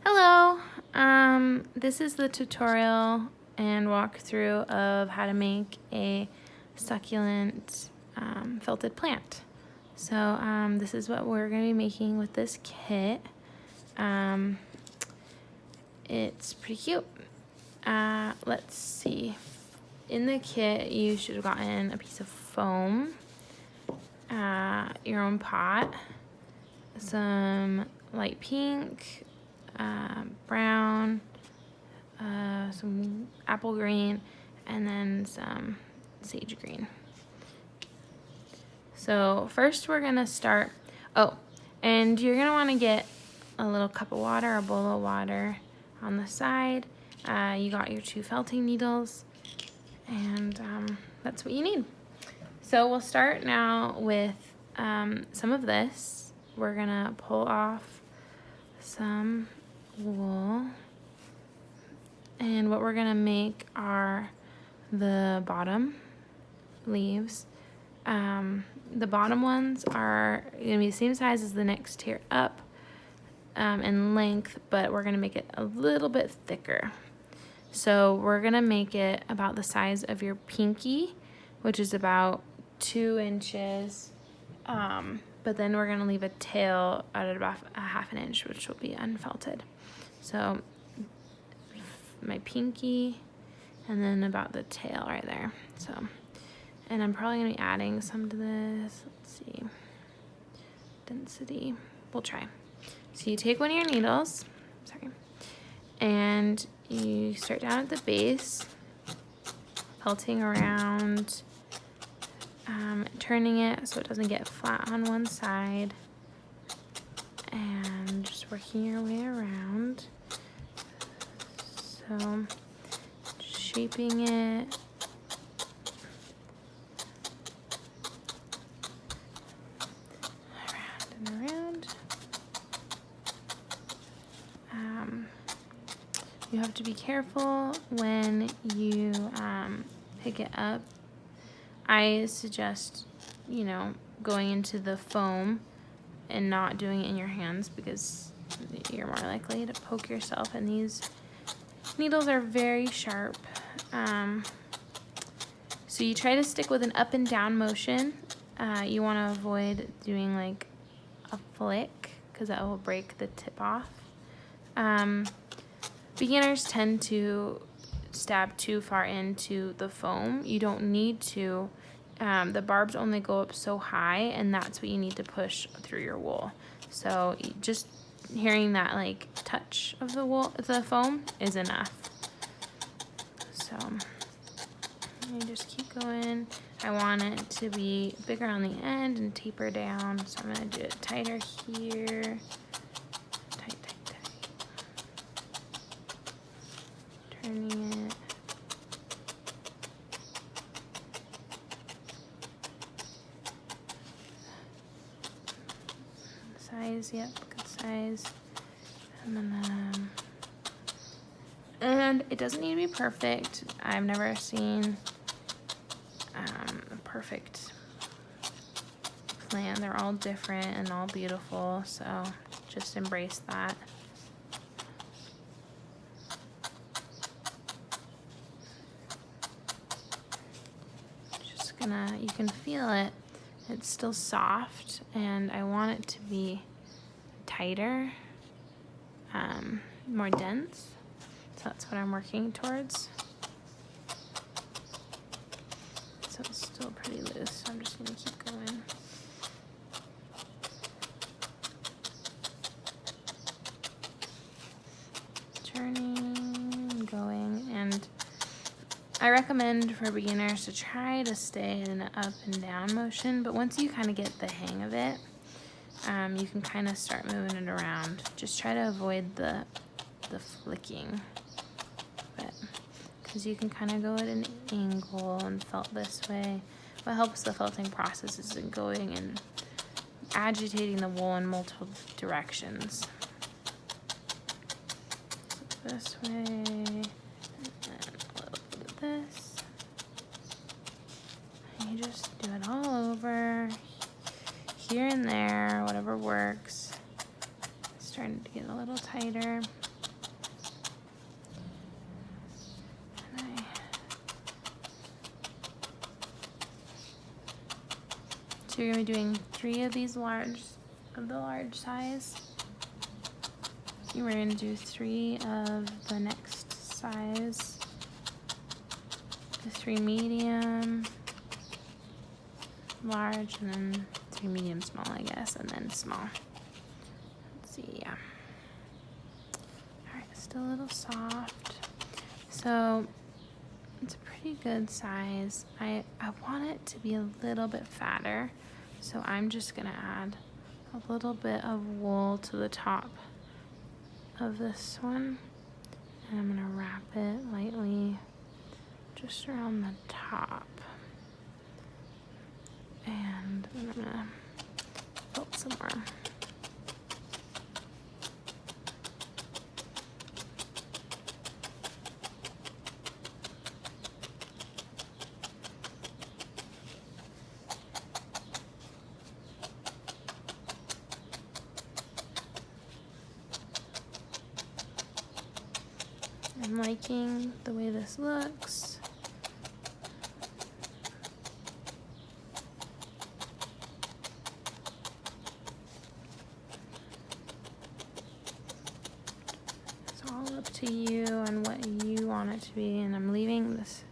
Hello, this is the tutorial and walkthrough of how to make a succulent felted plant. So this is what we're going to be making with this kit. It's pretty cute. Let's see. In the kit, you should have gotten a piece of foam, your own pot, some light pink, brown, some apple green, and then some sage green. So first we're gonna start, and you're gonna wanna get a little cup of water, a bowl of water on the side. You got your 2 felting needles, and that's what you need. So we'll start now with some of this. We're gonna pull off some wool, and what we're gonna make are the bottom leaves. The bottom ones are gonna be the same size as the next tier up in length, but we're gonna make it a little bit thicker. So we're gonna make it about the size of your pinky, which is about 2 inches. But then we're gonna leave a tail at about a 1/2 inch, which will be unfelted. So my pinky, and then about the tail right there. So, and I'm probably gonna be adding some to this. Let's see, density, we'll try. So you take one of your needles, and you start down at the base, felting around, turning it so it doesn't get flat on one side, and just working your way around. So shaping it. Around and around. You have to be careful when you pick it up. I suggest, going into the foam and not doing it in your hands, because you're more likely to poke yourself, and these needles are very sharp. So you try to stick with an up and down motion. You want to avoid doing like a flick, because that will break the tip off. Beginners tend to stab too far into the foam. You don't need to. The barbs only go up so high, and that's what you need to push through your wool. So just hearing that like touch of the foam is enough. So you just keep going. I want it to be bigger on the end and taper down, so I'm gonna do it tighter here. Tight, tight, tight. Turning it. Size, yep, good size. And it doesn't need to be perfect. I've never seen a perfect plant. They're all different and all beautiful, so just embrace that. Just gonna, you can feel it. It's still soft, and I want it to be tighter, more dense. So that's what I'm working towards. So it's still pretty loose, so I'm just gonna keep going. Turning, going, and I recommend for beginners to try to stay in an up and down motion, but once you kind of get the hang of it, you can kind of start moving it around. Just try to avoid the flicking, because you can kind of go at an angle and felt this way. What helps the felting process is in going and agitating the wool in multiple directions. So this way, and then a little bit of this. And you just do it all over, here and there, whatever works. It's starting to get a little tighter. So you're going to be doing 3 of these large size. You were going to do 3 of the next size, the 3 medium, large, and then 3 medium, small, I guess, and then small. Let's see, yeah. All right, still a little soft. So it's a pretty good size. I want it to be a little bit fatter, so I'm just gonna add a little bit of wool to the top of this one, and I'm gonna wrap it lightly just around the top, and then I'm gonna build some more. I'm liking the way this looks. It's all up to you on what you want it to be, and I'm leaving this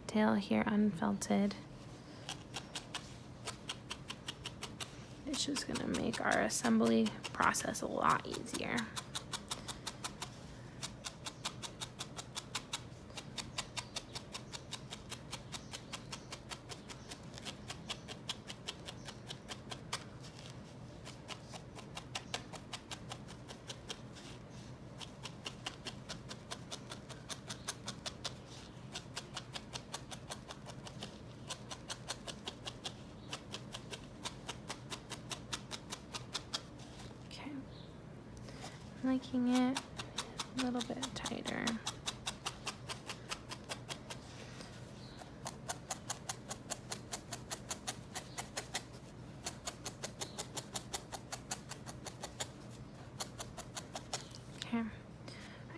tail here unfelted. It's just gonna make our assembly process a lot easier. Liking it a little bit tighter. Okay.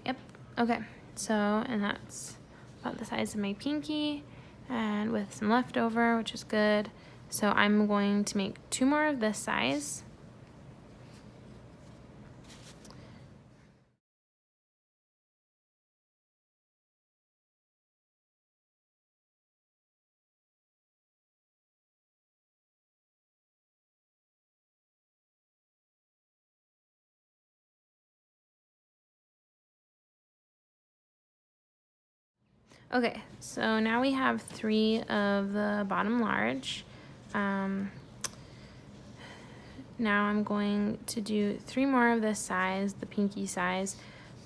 Yep. Okay. So, and that's about the size of my pinky, and with some leftover, which is good. So I'm going to make 2 more of this size. Okay, so now we have 3 of the bottom large. Now I'm going to do 3 more of this size, the pinky size,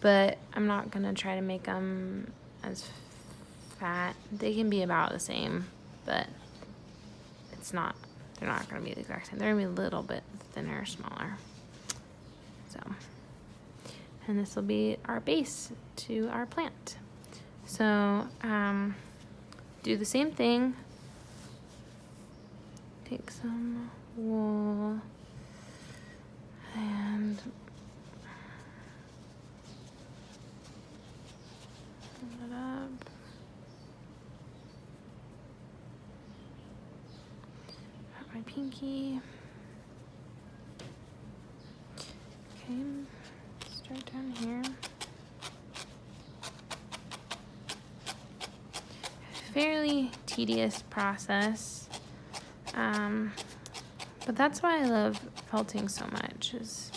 but I'm not gonna try to make them as fat. They can be about the same, but they're not gonna be the exact same. They're gonna be a little bit thinner or smaller. So, and this will be our base to our plant. So, do the same thing. Take some wool and pull it up. Got my pinky. Okay, start down here. Fairly tedious process, but that's why I love felting so much. Is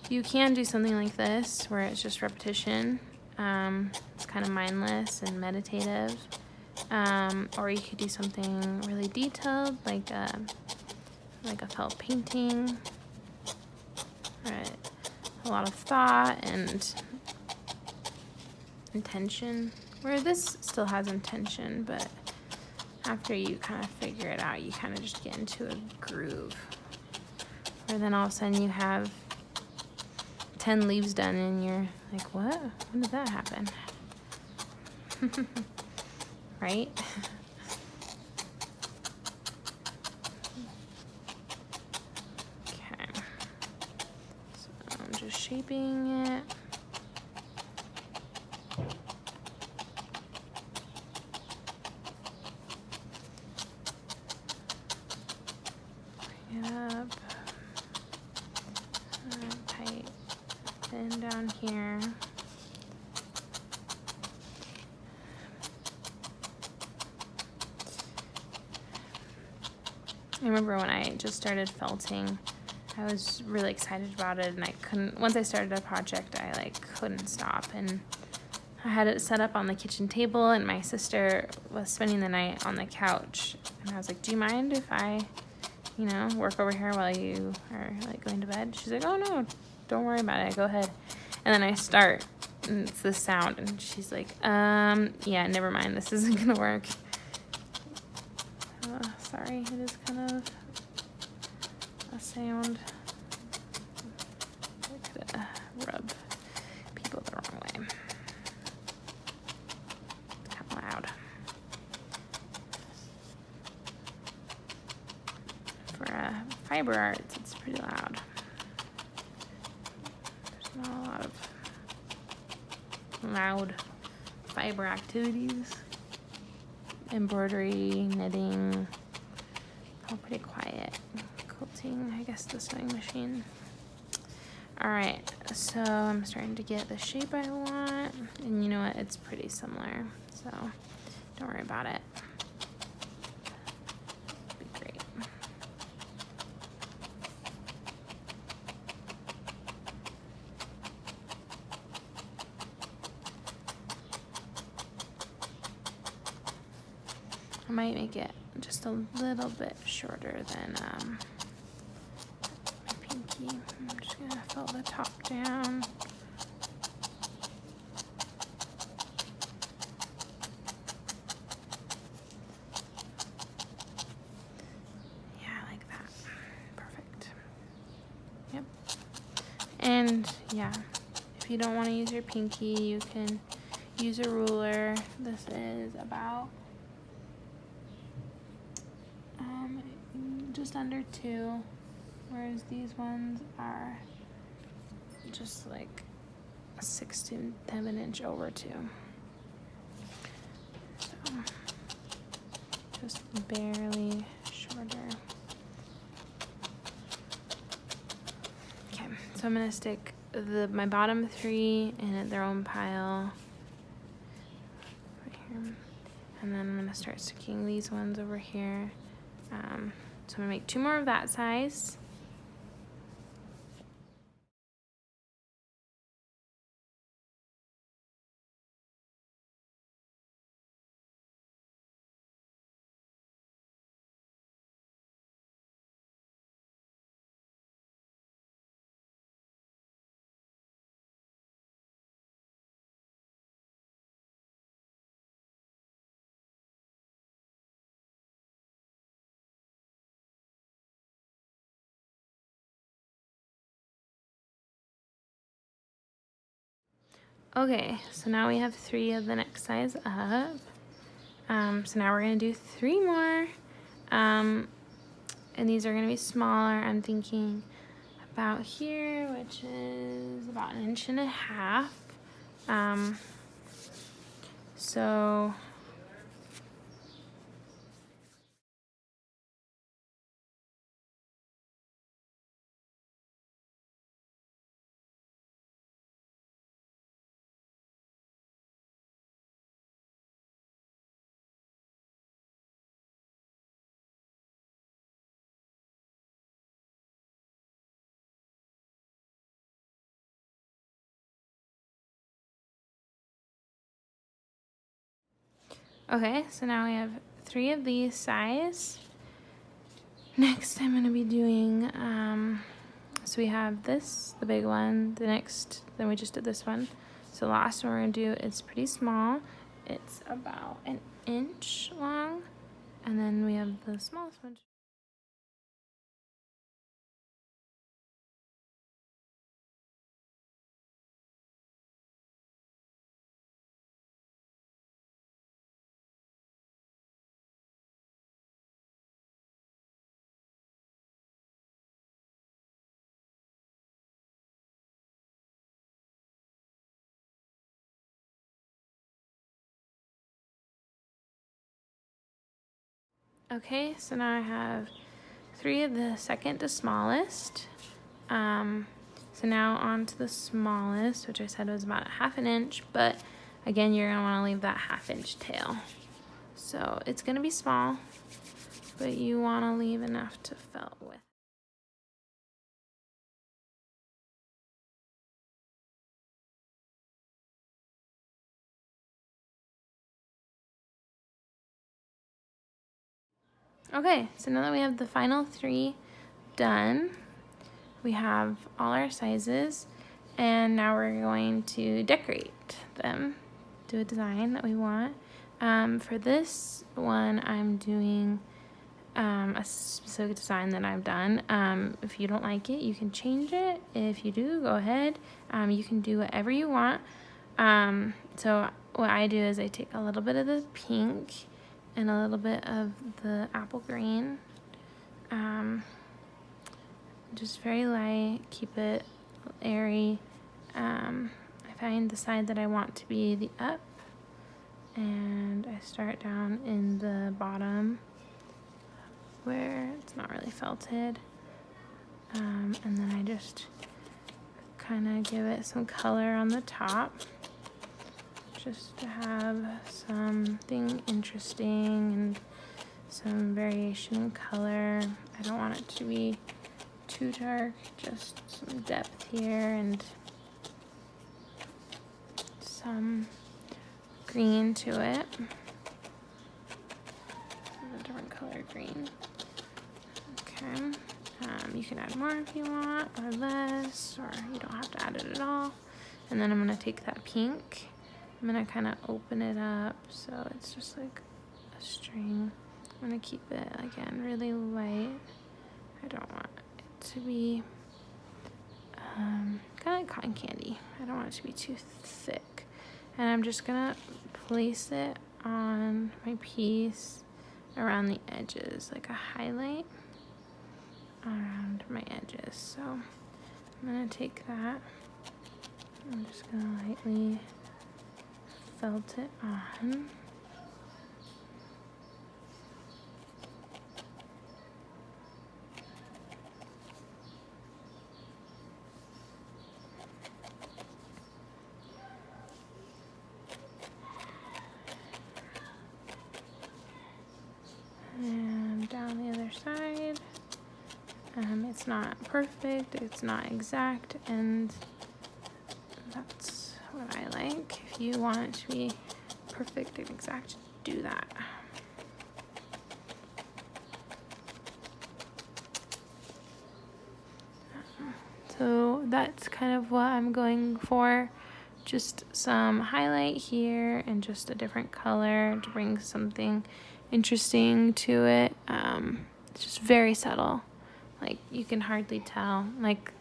you can do something like this where it's just repetition. It's kind of mindless and meditative, or you could do something really detailed, like a felt painting. Right, a lot of thought and intention. Where this still has intention, but after you kind of figure it out, you kind of just get into a groove. Where then all of a sudden you have 10 leaves done and you're like, what? When did that happen? Right? Okay. So I'm just shaping it. it up. Tight. Thin down here. I remember when I just started felting, I was really excited about it, and I couldn't, once I started a project, I like couldn't stop, and I had it set up on the kitchen table, and my sister was spending the night on the couch, and I was like, do you mind if I, you know, work over here while you are like going to bed? She's like, oh no, don't worry about it, go ahead. And then I start, and it's this sound, and she's like, yeah, never mind, this isn't gonna work. Sorry, it is kind of a sound that could rub people the wrong way. It's kind of loud. For fiber arts, it's pretty loud. There's not a lot of loud fiber activities. Embroidery, knitting, all pretty quiet. Quilting, I guess the sewing machine. Alright, so I'm starting to get the shape I want, and you know what, it's pretty similar, so don't worry about it. It'll be great. I might make it just a little bit shorter than my pinky. I'm just gonna fill the top down. Yeah, like that. Perfect. Yep. And yeah, if you don't want to use your pinky, you can use a ruler. This is about just under 2, whereas these ones are just like 6 to 7 inch over 2. So just barely shorter. Okay, so I'm gonna stick my bottom 3 in their own pile right here, and then I'm gonna start sticking these ones over here. So I'm gonna make 2 more of that size. Okay, so now we have 3 of the next size up. So now we're gonna do 3 more. And these are gonna be smaller. I'm thinking about here, which is about 1.5 inches. So okay, so now we have 3 of these size. Next I'm gonna be doing, so we have this, the big one, the next, then we just did this one. So the last one we're gonna do, it's pretty small. It's about 1 inch long. And then we have the smallest one. Okay, so now I have 3 of the second to smallest. So now on to the smallest, which I said was about 1/2 inch, but again, you're gonna wanna leave that 1/2 inch tail. So it's gonna be small, but you wanna leave enough to felt with. Okay, so now that we have the final 3 done, we have all our sizes, and now we're going to decorate them, do a design that we want. For this one, I'm doing a specific design that I've done. If you don't like it, you can change it. If you do, go ahead. You can do whatever you want. So what I do is I take a little bit of the pink and a little bit of the apple green. Just very light, keep it airy. I find the side that I want to be the up, and I start down in the bottom where it's not really felted, and then I just kind of give it some color on the top just to have something interesting and some variation in color. I don't want it to be too dark, just some depth here and some green to it. A different color green. Okay. You can add more if you want, or less, or you don't have to add it at all. And then I'm gonna take that pink. I'm gonna kind of open it up so it's just like a string. I'm gonna keep it, again, really light. I don't want it to be kind of like cotton candy. I don't want it to be too thick. And I'm just gonna place it on my piece around the edges, like a highlight around my edges. So I'm gonna take that. I'm just gonna lightly felt it on. And down the other side. It's not perfect, it's not exact, and that's what I like. If you want it to be perfect and exact, do that. So that's kind of what I'm going for. Just some highlight here and just a different color to bring something interesting to it. It's just very subtle. Like, you can hardly tell. Like,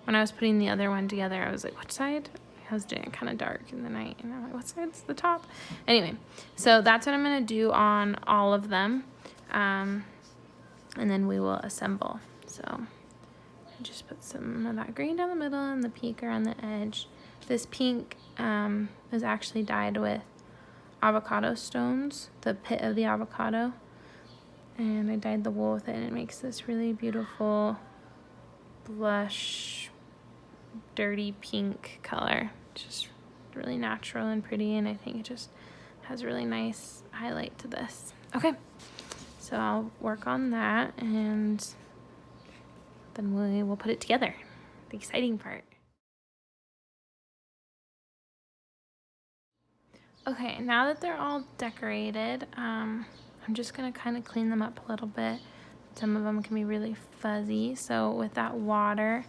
when I was putting the other one together, I was like, which side? I was doing it kind of dark in the night, and I'm like, what side's the top? Anyway, so that's what I'm gonna do on all of them. And then we will assemble. So I just put some of that green down the middle and the pink around the edge. This pink was actually dyed with avocado stones, the pit of the avocado. And I dyed the wool with it, and it makes this really beautiful blush, dirty pink color. It's just really natural and pretty, and I think it just has a really nice highlight to this. Okay, so I'll work on that, and then we will put it together. The exciting part. Okay, now that they're all decorated, I'm just gonna kind of clean them up a little bit. Some of them can be really fuzzy, so with that water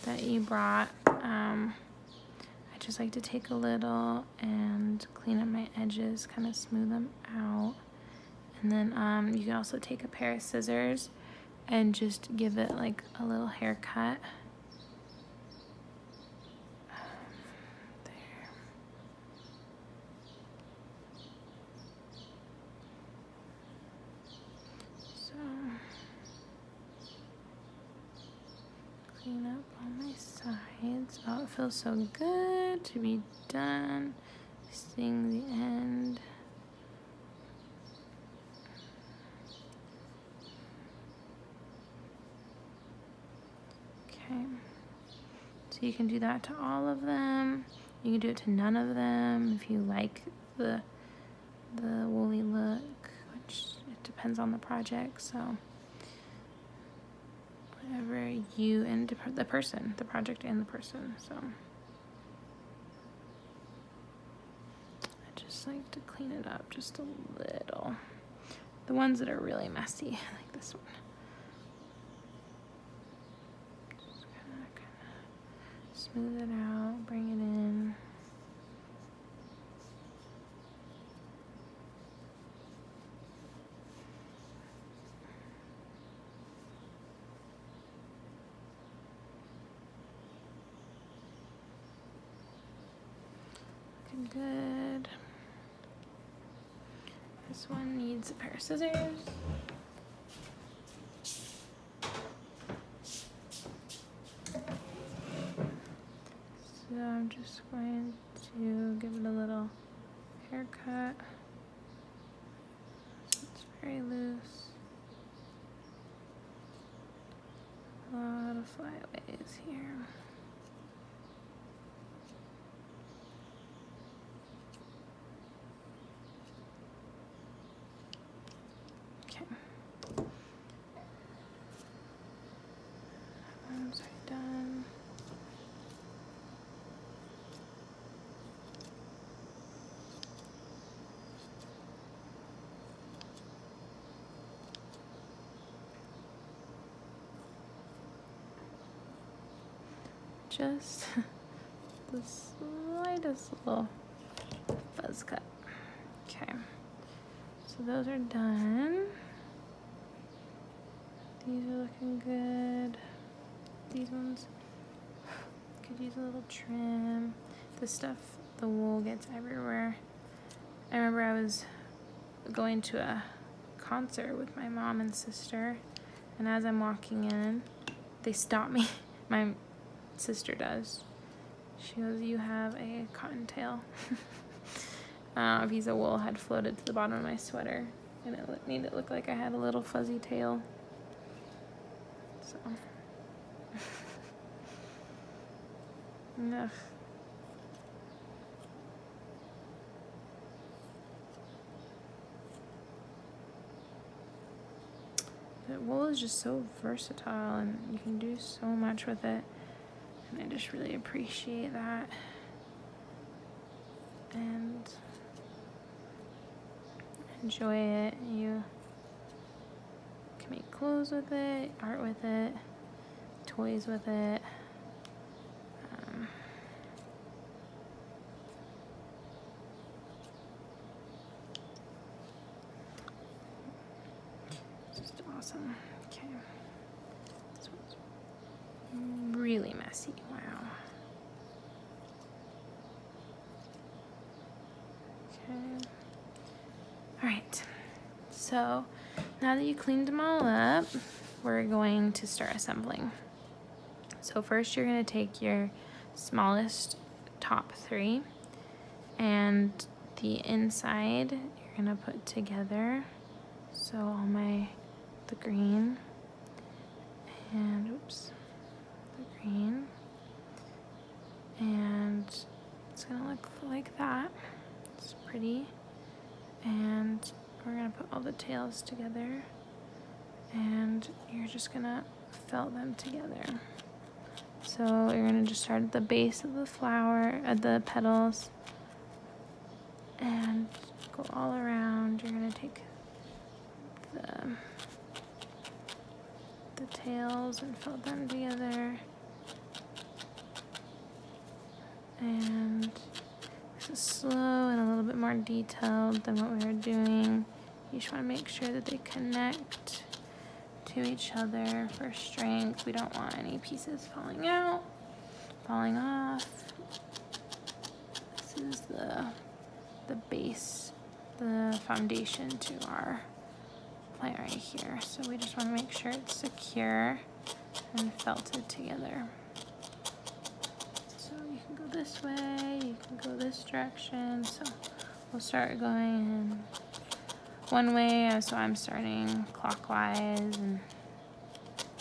that you brought, I just like to take a little and clean up my edges, kind of smooth them out. And then you can also take a pair of scissors and just give it like a little haircut. Clean up all my sides. Oh, it feels so good to be done. Seeing the end. Okay. So you can do that to all of them. You can do it to none of them if you like the woolly look, which it depends on the project. So whatever you and the person, the project and the person. So I just like to clean it up just a little. The ones that are really messy, like this one. Just kind of smooth it out, bring it in. Looking good. This one needs a pair of scissors. So I'm just going to give it a little haircut. It's very loose. A lot of flyaways here. Okay. Arms are done. Just the slightest little buzz cut. Okay, so those are done. These are looking good. These ones could use a little trim. This stuff, the wool gets everywhere. I remember I was going to a concert with my mom and sister, and as I'm walking in, they stop me. My sister does. She goes, "You have a cottontail." A piece of wool had floated to the bottom of my sweater, and it made it look like I had a little fuzzy tail. So, ugh. But wool is just so versatile, and you can do so much with it. And I just really appreciate that. And enjoy it. You can make clothes with it, art with it, toys with it. Just awesome. Okay. This one's really messy. Wow. Okay. All right. So now that you cleaned them all up, we're going to start assembling. So first you're going to take your smallest top 3 and the inside you're going to put together. So all the green and the green, and it's going to look like that. It's pretty. And we're going to put all the tails together, and you're just going to felt them together. So you're going to just start at the base of the flower, at the petals, and go all around. You're going to take the tails and felt them together. And this is slow and a little bit more detailed than what we were doing. You just want to make sure that they connect to each other for strength. We don't want any pieces falling out, falling off. This is the base, the foundation to our plant right here. So we just want to make sure it's secure and felted together. So you can go this way, you can go this direction. So we'll start going in one way, so I'm starting clockwise, and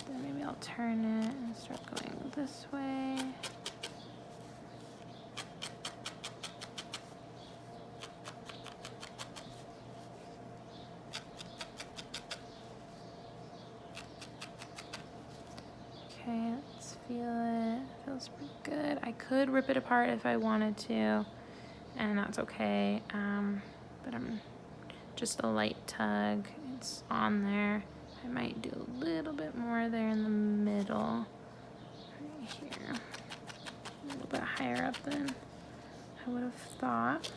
then maybe I'll I'll turn it and start going this way. Okay, let's feel it. Feels pretty good. I could rip it apart if I wanted to, and that's okay. But I'm just a light tug. It's on there. I might do a little bit more there in the middle, right here. A little bit higher up than I would have thought.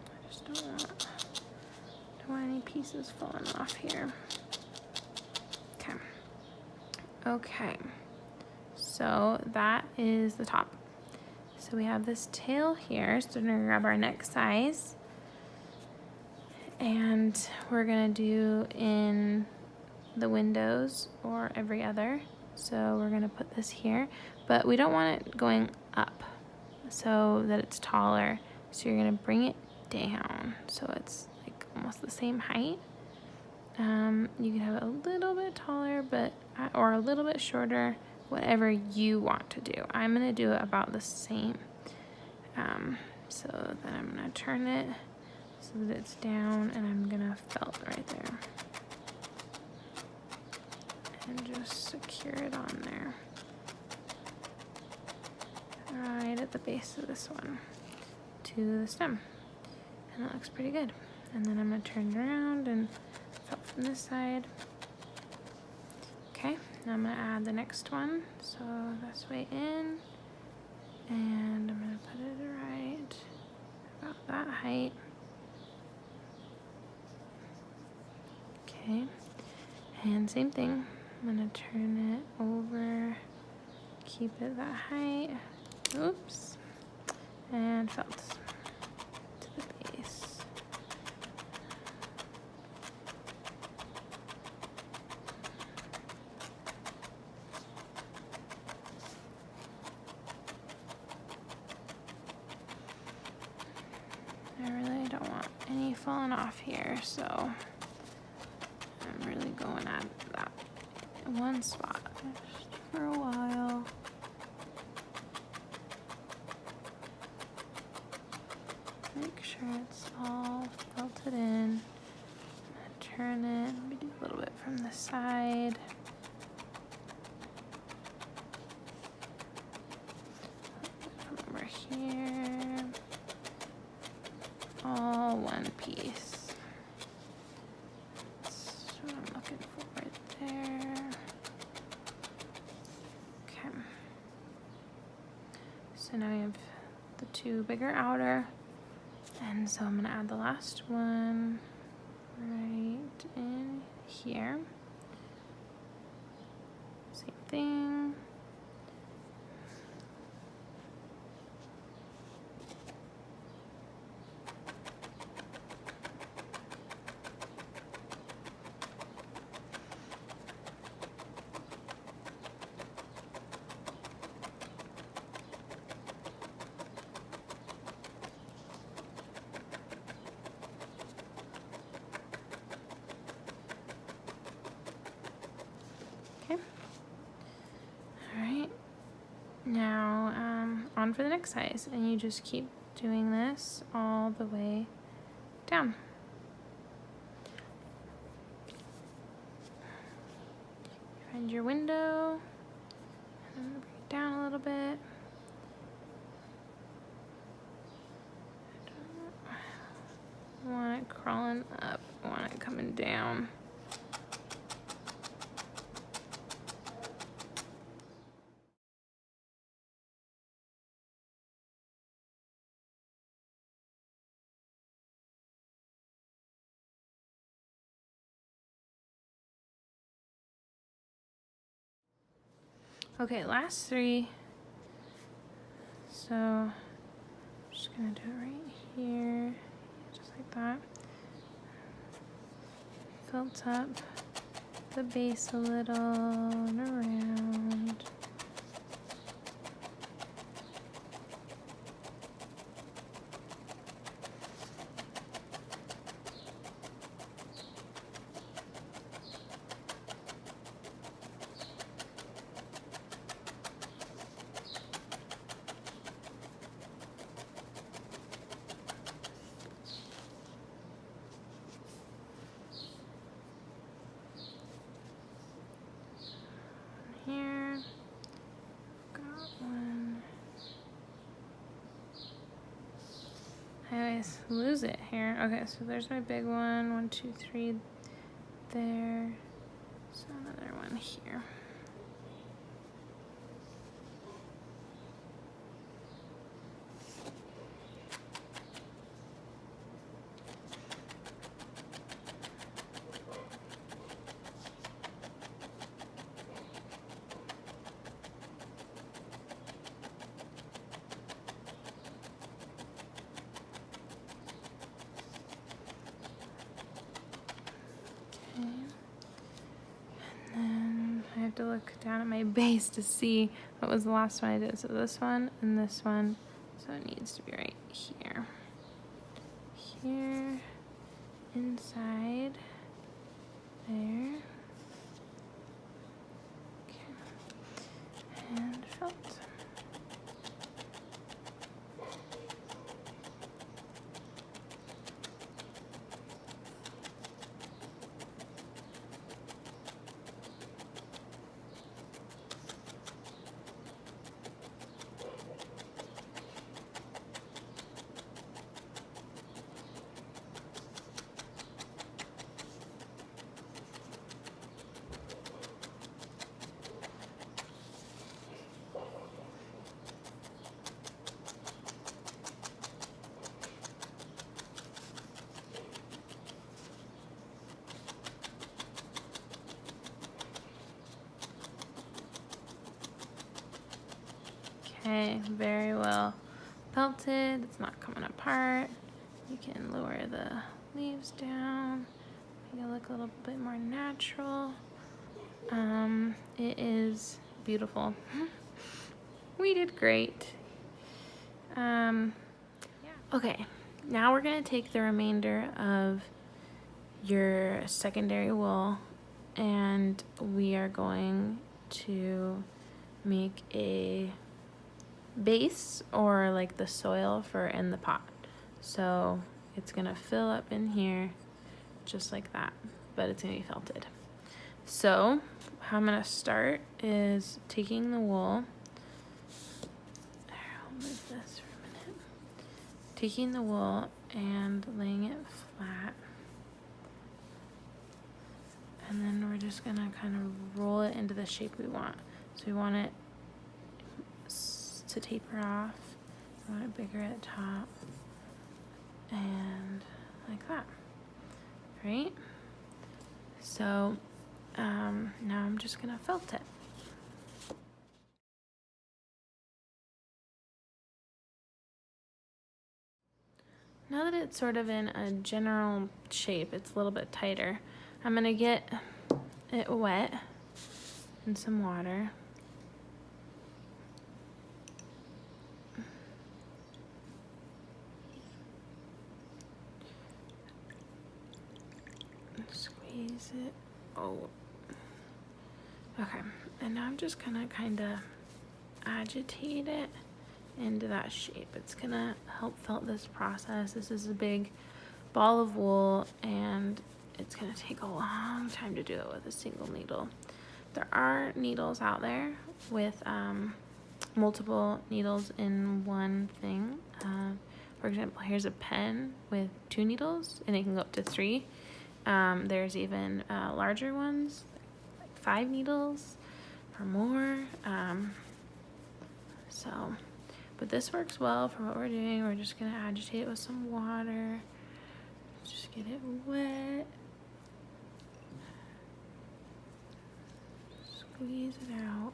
I just don't want any pieces falling off here. Okay. Okay. So that is the top. So we have this tail here. So we're gonna grab our neck size. And we're gonna do in the windows or every other. So we're gonna put this here, but we don't want it going up so that it's taller. So you're gonna bring it down so it's like almost the same height. You can have it a little bit taller, but or a little bit shorter, whatever you want to do. I'm gonna do it about the same. So then I'm gonna turn it so that it's down, and I'm gonna felt right there and just secure it on there right at the base of this one to the stem, and that looks pretty good. And then I'm gonna turn it around and felt from this side. Okay, now I'm gonna add the next one, so this way in, and I'm gonna put it right about that height. Okay, and same thing, I'm gonna turn it over, keep it that height, oops, and felt to the base. I really don't want any falling off here, so I'm really going at that one spot just for a while. Make sure it's all felted in. Turn it, maybe do a little bit from the side. From over here. All one piece. That's what I'm looking for right there. Okay. So now we have the two bigger outer. And so I'm gonna add the last one right in here. Same thing. Okay. All right. Now on for the next size, and you just keep doing this all the way down. Find your window, and I'm gonna bring it down a little bit. I don't want it crawling up, I want it coming down. Okay, last three. So I'm just gonna do it right here, just like that. Felt up the base a little and around. always lose it here. Okay, so there's my big one. 1, 2, 3 there. So another one here. I have to look down at my base to see what was the last one I did. So this one and this one. So it needs to be right here. Here, inside, there. Okay. And felt. Okay, very well felted. It's not coming apart. You can lower the leaves down, make it look a little bit more natural. It is beautiful. We did great. Okay, now we're gonna take the remainder of your secondary wool and we are going to make a base or like the soil for in the pot. So it's gonna fill up in here just like that, but it's gonna be felted. So how I'm gonna start is taking the wool. I'll move this for a minute. Taking the wool and laying it flat. And then we're just gonna kind of roll it into the shape we want. So we want it to taper off. I want it bigger at the top and like that, right? So now I'm just gonna felt it. Now that it's sort of in a general shape, it's a little bit tighter, I'm gonna get it wet in some water. Squeeze it. Oh. Okay. And now I'm just gonna kind of agitate it into that shape. It's gonna help felt this process. This is a big ball of wool and it's gonna take a long time to do it with a single needle. There are needles out there with multiple needles in one thing. For example, here's a pen with 2 needles and it can go up to 3. There's even larger ones, like 5 needles or more. But this works well for what we're doing. We're just gonna agitate it with some water. Just get it wet. Squeeze it out.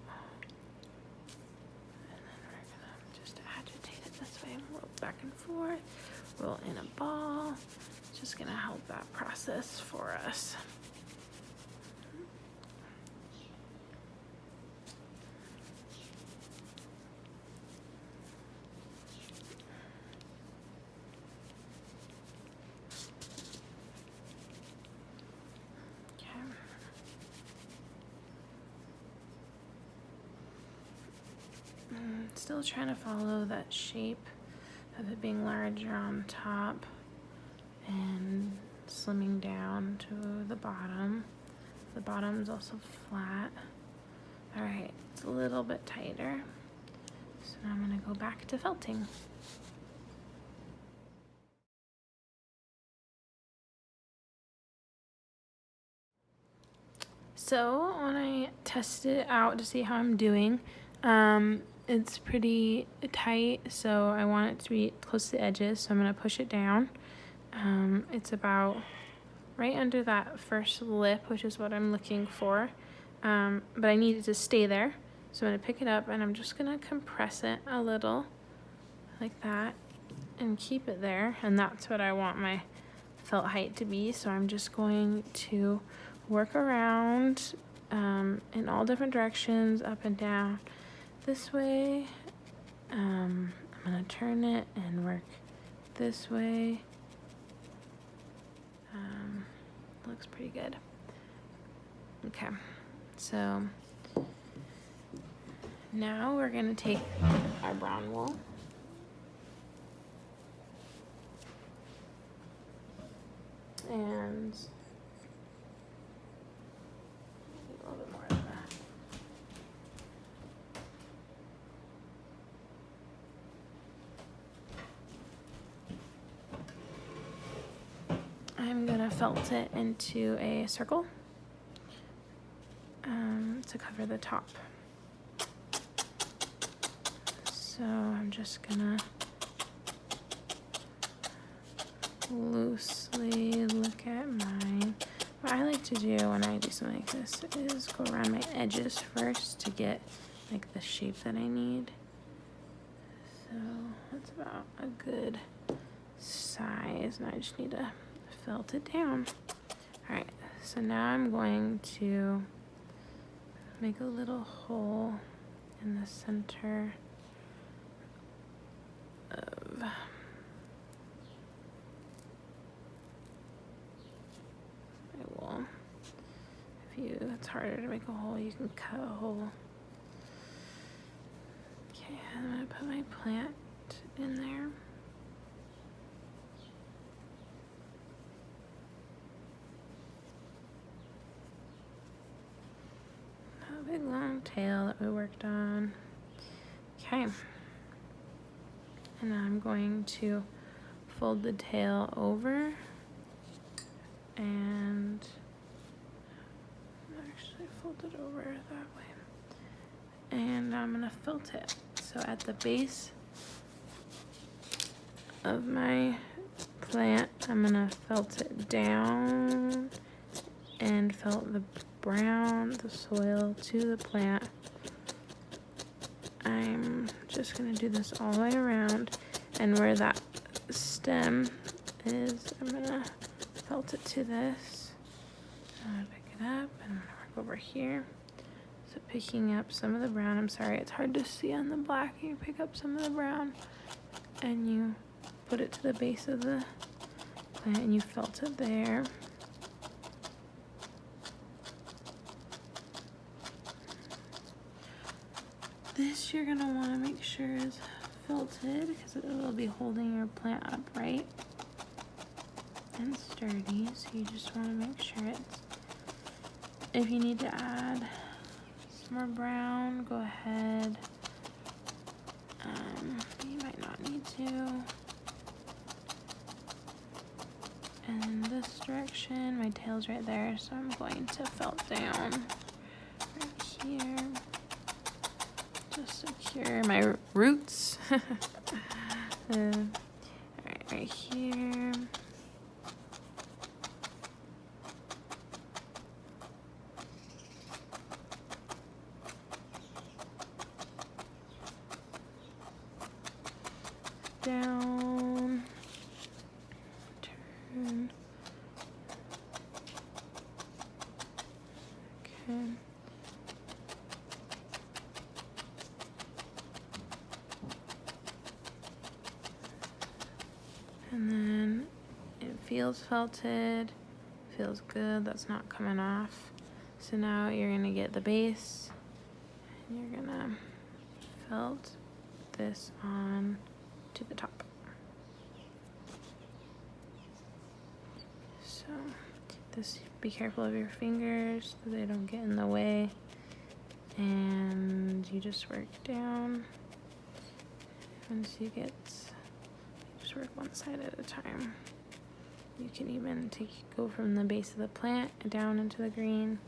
And then we're gonna just agitate it this way. Roll back and forth. Roll in a ball. It's just gonna help that process for us. Still trying to follow that shape of it being larger on top and slimming down to the bottom. The bottom is also flat. All right, it's a little bit tighter. So now I'm gonna go back to felting. So when I tested it out to see how I'm doing, it's pretty tight, so I want it to be close to the edges, so I'm going to push it down. It's about right under that first lip, which is what I'm looking for, but I need it to stay there. So I'm going to pick it up and I'm just going to compress it a little like that and keep it there, and that's what I want my felt height to be. So I'm just going to work around in all different directions, up and down, this way. I'm going to turn it and work this way. Looks pretty good. Okay, so now we're going to take our brown wool and a little bit more of that. I'm gonna felt it into a circle to cover the top. So I'm just gonna loosely look at mine. What I like to do when I do something like this is go around my edges first to get like the shape that I need. So that's about a good size, and I just need to felt it down. All right, so now I'm going to make a little hole in the center of my wool. It's harder to make a hole, you can cut a hole. Okay, I'm gonna put my plant in there. A big long tail that we worked on. Okay. And I'm going to fold the tail over and actually fold it over that way. And I'm gonna felt it. So at the base of my plant, I'm gonna felt it down and felt the brown, the soil to the plant. I'm just gonna do this all the way around, and where that stem is, I'm gonna felt it to this. I'm gonna pick it up and I'm gonna work over here. So picking up some of the brown, I'm sorry, it's hard to see on the black. You pick up some of the brown and you put it to the base of the plant and you felt it there. This you're gonna wanna make sure is felted because it will be holding your plant upright and sturdy. So you just wanna make sure it's, if you need to add some more brown, go ahead. You might not need to. And in this direction, my tail's right there, so I'm going to felt down right here. Just secure my roots. Alright, right here. Down. Turn. Okay. And then it feels felted, feels good, that's not coming off. So now you're gonna get the base and you're gonna felt this on to the top. So this, be careful of your fingers so they don't get in the way. And you just work down. Once you get, just work one side at a time. You can even go from the base of the plant down into the green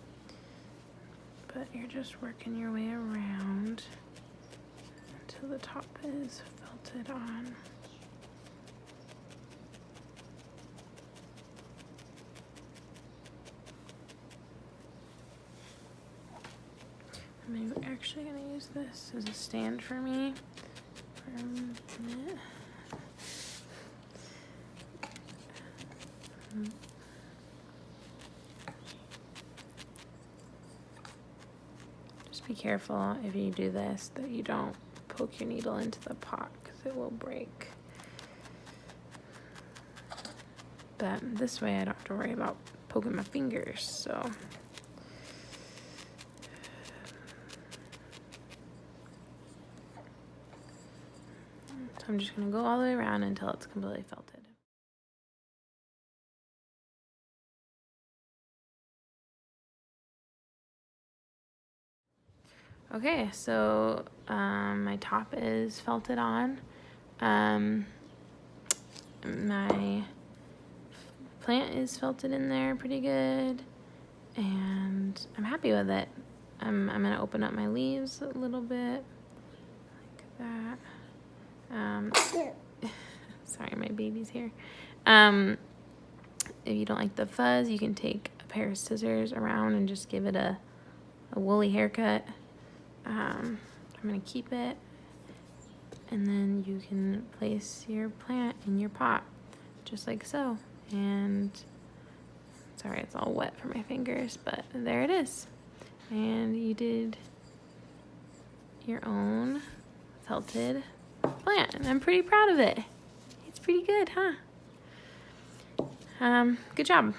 but you're just working your way around until the top is felted on. I'm actually going to use this as a stand for me for a minute. Just be careful if you do this that you don't poke your needle into the pot because it will break. But this way I don't have to worry about poking my fingers, so. So I'm just going to go all the way around until it's completely felted. Okay, so my top is felted on. My plant is felted in there pretty good, and I'm happy with it. I'm going to open up my leaves a little bit, like that. Sorry, my baby's here. If you don't like the fuzz, you can take a pair of scissors around and just give it a woolly haircut. I'm going to keep it, and then you can place your plant in your pot, just like so. And sorry, it's all wet for my fingers, but there it is. And you did your own felted plant, and I'm pretty proud of it. It's pretty good, huh? Good job.